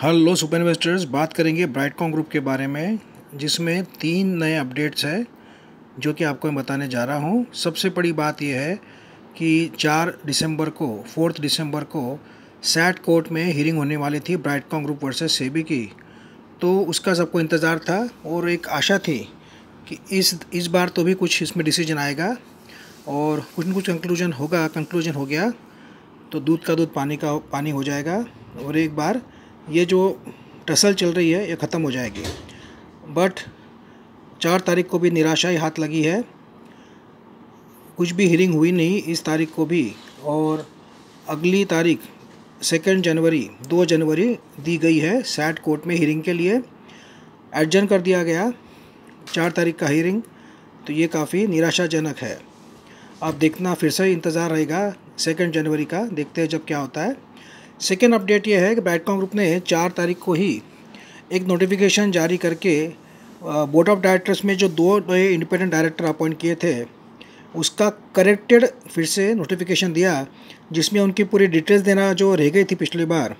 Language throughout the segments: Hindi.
हेलो सुपर इन्वेस्टर्स, बात करेंगे ब्राइटकॉम ग्रुप के बारे में, जिसमें 3 नए अपडेट्स हैं जो कि आपको मैं बताने जा रहा हूं। सबसे बड़ी बात यह है कि 4 दिसंबर को सैट कोर्ट में हियरिंग होने वाली थी ब्राइटकॉम ग्रुप वर्सेस सेबी की। तो उसका सबको इंतज़ार था और एक आशा थी कि इस बार तो भी कुछ इसमें डिसीजन आएगा और कुछ न कुछ कंक्लूजन हो गया तो दूध का दूध पानी हो जाएगा और एक बार ये जो टसल चल रही है ये ख़त्म हो जाएगी। बट 4 तारीख को भी निराशा ही हाथ लगी है, कुछ भी हियरिंग हुई नहीं इस तारीख को भी, और अगली तारीख 2 जनवरी दी गई है सैट कोर्ट में हियरिंग के लिए। एडजर्न कर दिया गया 4 तारीख का हियरिंग, तो ये काफ़ी निराशाजनक है। अब देखना, फिर से इंतज़ार रहेगा 2 जनवरी का, देखते हैं जब क्या होता है। सेकेंड अपडेट ये है कि ब्राइटकॉम ग्रुप ने 4 तारीख को ही एक नोटिफिकेशन जारी करके बोर्ड ऑफ डायरेक्टर्स में जो 2 नए इंडिपेंडेंट डायरेक्टर अपॉइंट किए थे उसका करेक्टेड फिर से नोटिफिकेशन दिया, जिसमें उनकी पूरी डिटेल्स देना जो रह गई थी पिछली बार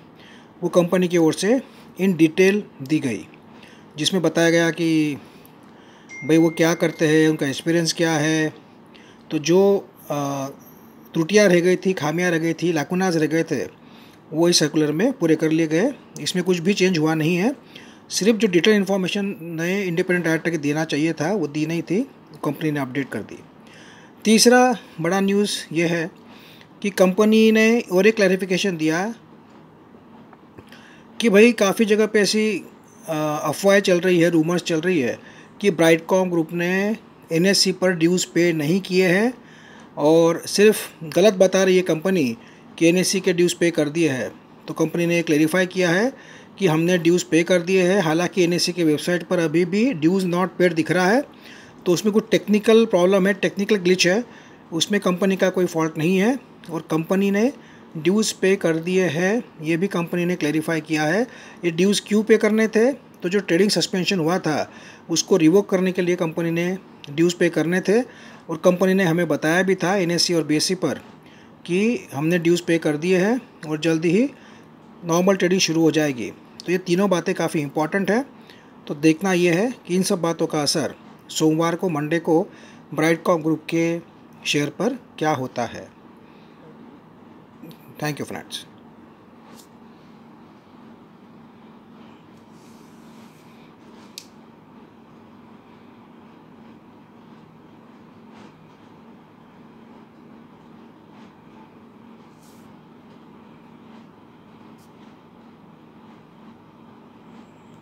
वो कंपनी की ओर से इन डिटेल दी गई, जिसमें बताया गया कि भाई वो क्या करते हैं, उनका एक्सपीरियंस क्या है। तो जो त्रुटियाँ रह गई थी, खामियाँ रह गई थी, लाकुनाज रह गए थे, वो इस सर्कुलर में पूरे कर लिए गए। इसमें कुछ भी चेंज हुआ नहीं है, सिर्फ जो डिटेल इन्फॉर्मेशन नए इंडिपेंडेंट डायरेक्टर के देना चाहिए था वो दी नहीं थी, कंपनी ने अपडेट कर दी। तीसरा बड़ा न्यूज़ ये है कि कंपनी ने और एक क्लैरिफिकेशन दिया कि भाई काफ़ी जगह पे ऐसी अफवाहें चल रही है, रूमर्स चल रही है कि ब्राइटकॉम ग्रुप ने एनएससी पर ड्यूज़ पे नहीं किए हैं और सिर्फ गलत बता रही है कंपनी कि एनएससी के ड्यूज़ पे कर दिए हैं। तो कंपनी ने क्लेरिफाई किया है कि हमने ड्यूज़ पे कर दिए हैं, हालांकि एनएससी के वेबसाइट पर अभी भी ड्यूज़ नॉट पेड दिख रहा है। तो उसमें कुछ टेक्निकल प्रॉब्लम है, टेक्निकल ग्लिच है, उसमें कंपनी का कोई फॉल्ट नहीं है और कंपनी ने ड्यूज़ पे कर दिए हैं, ये भी कंपनी ने क्लेरिफाई किया है। ये ड्यूज़ क्यों पे करने थे, तो जो ट्रेडिंग सस्पेंशन हुआ था उसको रिवोक करने के लिए कंपनी ने ड्यूज़ पे करने थे और कंपनी ने हमें बताया भी था एनएससी और बीएसई पर कि हमने ड्यूज़ पे कर दिए हैं और जल्दी ही नॉर्मल ट्रेडिंग शुरू हो जाएगी। तो ये तीनों बातें काफ़ी इंपॉर्टेंट है। तो देखना ये है कि इन सब बातों का असर सोमवार को, मंडे को ब्राइटकॉम ग्रुप के शेयर पर क्या होता है। Thank you friends.